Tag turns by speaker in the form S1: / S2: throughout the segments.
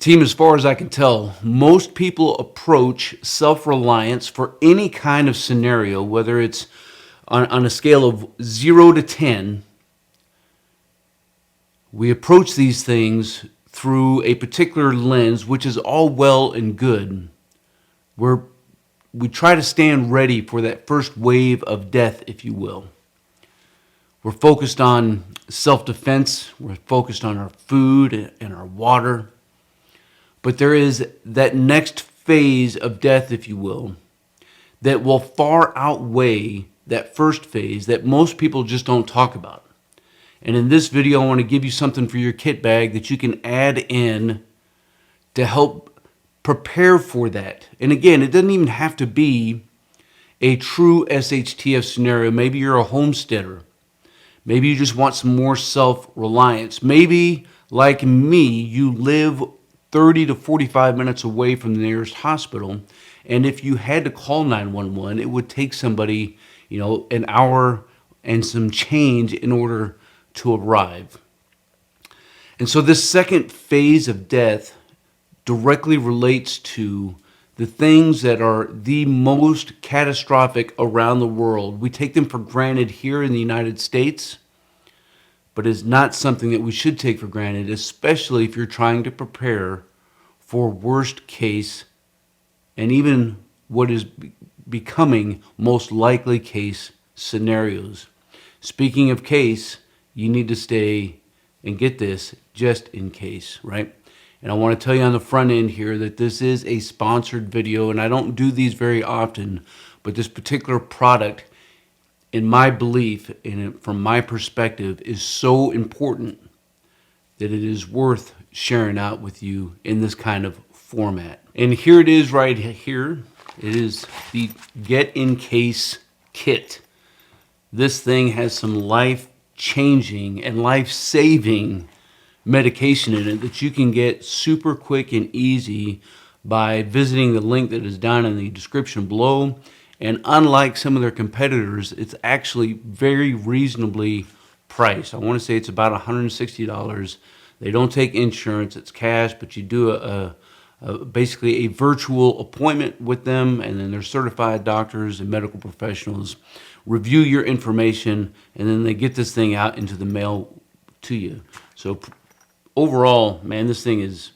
S1: Team, as far as I can tell, most people approach self-reliance for any kind of scenario, whether it's on a scale of 0 to 10, we approach these things through a particular lens, which is all well and good. We try to stand ready for that first wave of death, if you will. We're focused on self-defense. We're focused on our food and our water. But there is that next phase of death, if you will, that will far outweigh that first phase that most people just don't talk about. And in this video, I want to give you something for your kit bag that you can add in to help prepare for that. And again, it doesn't even have to be a true SHTF scenario. Maybe you're a homesteader. Maybe you just want some more self-reliance. Maybe, like me, you live 30 to 45 minutes away from the nearest hospital. And if you had to call 911, it would take somebody, an hour and some change in order to arrive. And so this second phase of death directly relates to the things that are the most catastrophic around the world. We take them for granted here in the United States, but it's not something that we should take for granted, especially if you're trying to prepare for worst case and even what is becoming most likely case scenarios. Speaking of case, you need to stay and get this just in case, right? And I want to tell you on the front end here that this is a sponsored video, and I don't do these very often, but this particular product, in my belief and from my perspective, is so important that it is worth sharing out with you in this kind of format. And here it is right here. It is the Get in Case kit. This thing has some life-changing and life-saving medication in it that you can get super quick and easy by visiting the link that is down in the description below. And unlike some of their competitors, it's actually very reasonably priced. I want to say it's about $160. They don't take insurance, it's cash, but you do basically a virtual appointment with them, and then their certified doctors and medical professionals review your information, and then they get this thing out into the mail to you. So overall, man, this thing is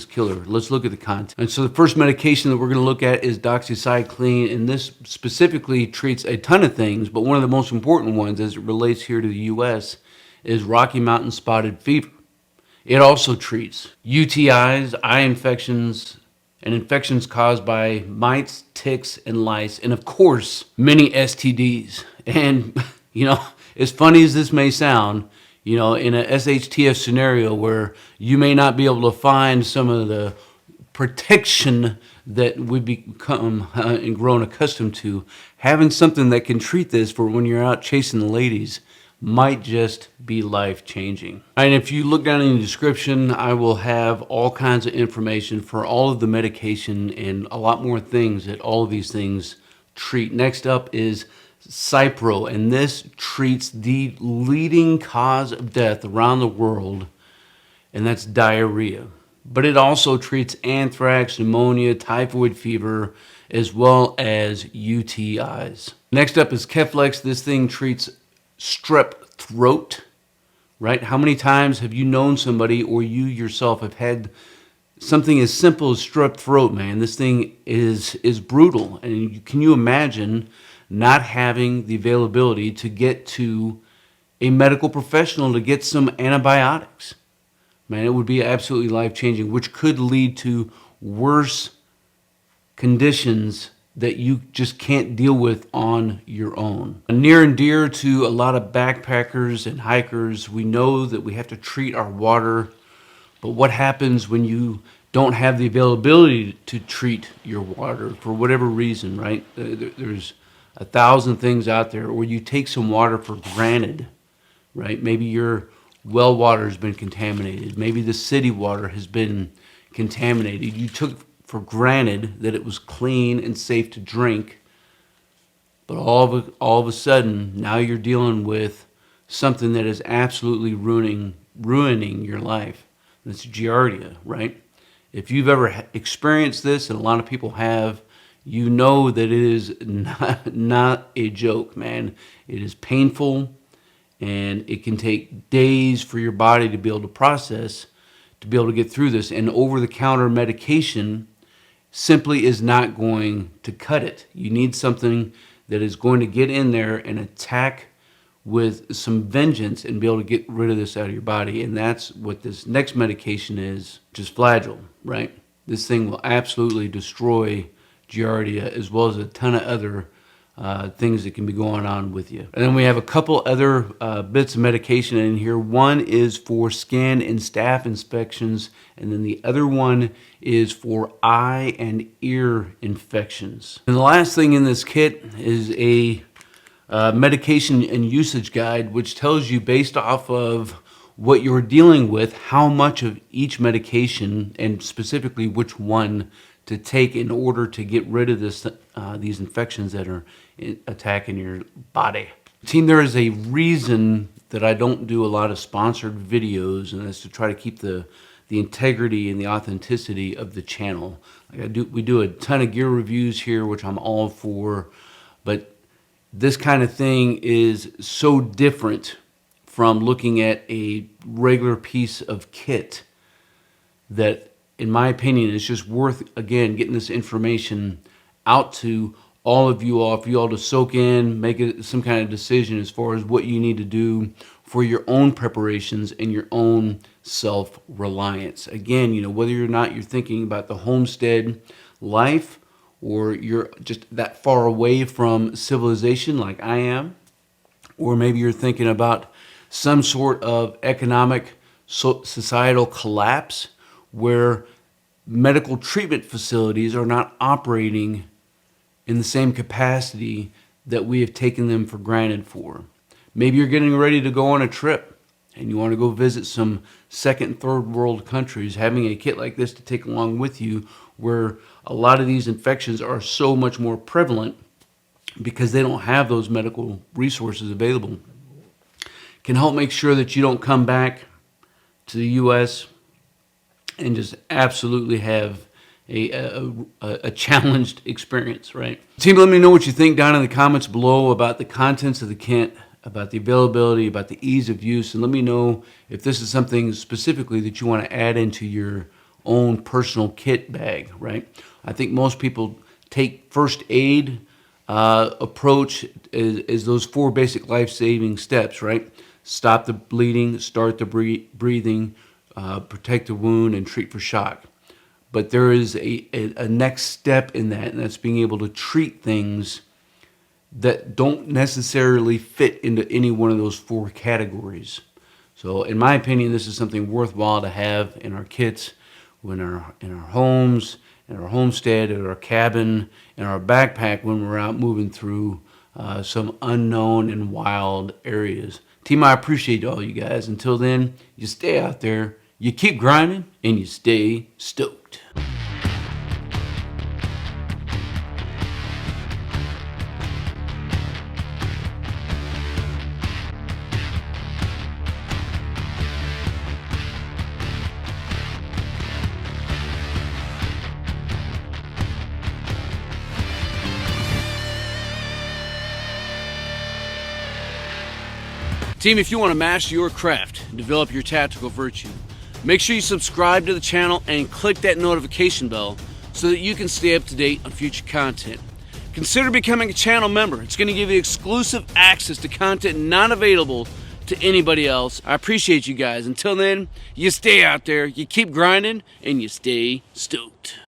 S1: killer. Let's look at the content. And so the first medication that we're going to look at is doxycycline, and this specifically treats a ton of things, but one of the most important ones as it relates here to the U.S. is Rocky Mountain spotted fever. It also treats UTIs, eye infections, and infections caused by mites, ticks, and lice, and of course, many STDs. And, as funny as this may sound, in a SHTF scenario where you may not be able to find some of the protection that we've become and grown accustomed to, having something that can treat this for when you're out chasing the ladies might just be life-changing. And if you look down in the description, I will have all kinds of information for all of the medication and a lot more things that all of these things treat. Next up is Cipro, and this treats the leading cause of death around the world, and that's diarrhea. But it also treats anthrax, pneumonia, typhoid fever, as well as UTIs. Next up is Keflex. This thing treats strep throat, right? How many times have you known somebody or you yourself have had something as simple as strep throat, man? This thing is brutal. And can you imagine not having the availability to get to a medical professional to get some antibiotics? Man, it would be absolutely life-changing, which could lead to worse conditions that you just can't deal with on your own. Near and dear to a lot of backpackers and hikers, we know that we have to treat our water, but what happens when you don't have the availability to treat your water for whatever reason, right? There's 1,000 things out there, or you take some water for granted, right? Maybe your well water has been contaminated. Maybe the city water has been contaminated. You took for granted that it was clean and safe to drink, but all of a sudden, now you're dealing with something that is absolutely ruining your life. That's giardia, right? If you've ever experienced this, and a lot of people have, you know that it is not a joke, man. It is painful, and it can take days for your body to be able to process, to be able to get through this. And over-the-counter medication simply is not going to cut it. You need something that is going to get in there and attack with some vengeance and be able to get rid of this out of your body. And that's what this next medication is, which is Flagyl, right? This thing will absolutely destroy Giardia, as well as a ton of other things that can be going on with you. And then we have a couple other bits of medication in here. One is for skin and staph infections, and then the other one is for eye and ear infections. And the last thing in this kit is a medication and usage guide, which tells you, based off of what you're dealing with, how much of each medication, and specifically which one to take in order to get rid of these infections that are attacking your body. Team, there is a reason that I don't do a lot of sponsored videos, and that's to try to keep the integrity and the authenticity of the channel. We do a ton of gear reviews here, which I'm all for, but this kind of thing is so different from looking at a regular piece of kit that, in my opinion, it's just worth, again, getting this information out to all of you all, for you all to soak in, make some kind of decision as far as what you need to do for your own preparations and your own self-reliance. Again, you know, whether or not you're thinking about the homestead life, or you're just that far away from civilization like I am, or maybe you're thinking about some sort of economic, societal collapse where medical treatment facilities are not operating in the same capacity that we have taken them for granted for. Maybe you're getting ready to go on a trip and you want to go visit some second and third world countries. Having a kit like this to take along with you, where a lot of these infections are so much more prevalent because they don't have those medical resources available, can help make sure that you don't come back to the U.S. and just absolutely have a challenged experience, right? Team, let me know what you think down in the comments below about the contents of the kit, about the availability, about the ease of use, and let me know if this is something specifically that you want to add into your own personal kit bag, right? I think most people take first aid approach as those 4 basic life-saving steps, right? Stop the bleeding, start the breathing, protect the wound, and treat for shock. But there is a next step in that, and that's being able to treat things that don't necessarily fit into any one of those 4 categories. So in my opinion, this is something worthwhile to have in our kits, in our homes, in our homestead, in our cabin, in our backpack when we're out moving through some unknown and wild areas. Team, I appreciate all you guys. Until then, you stay out there, you keep grinding, and you stay stoked. Team, if you want to master your craft and develop your tactical virtue, make sure you subscribe to the channel and click that notification bell so that you can stay up to date on future content. Consider becoming a channel member. It's going to give you exclusive access to content not available to anybody else. I appreciate you guys. Until then, you stay out there, you keep grinding, and you stay stoked.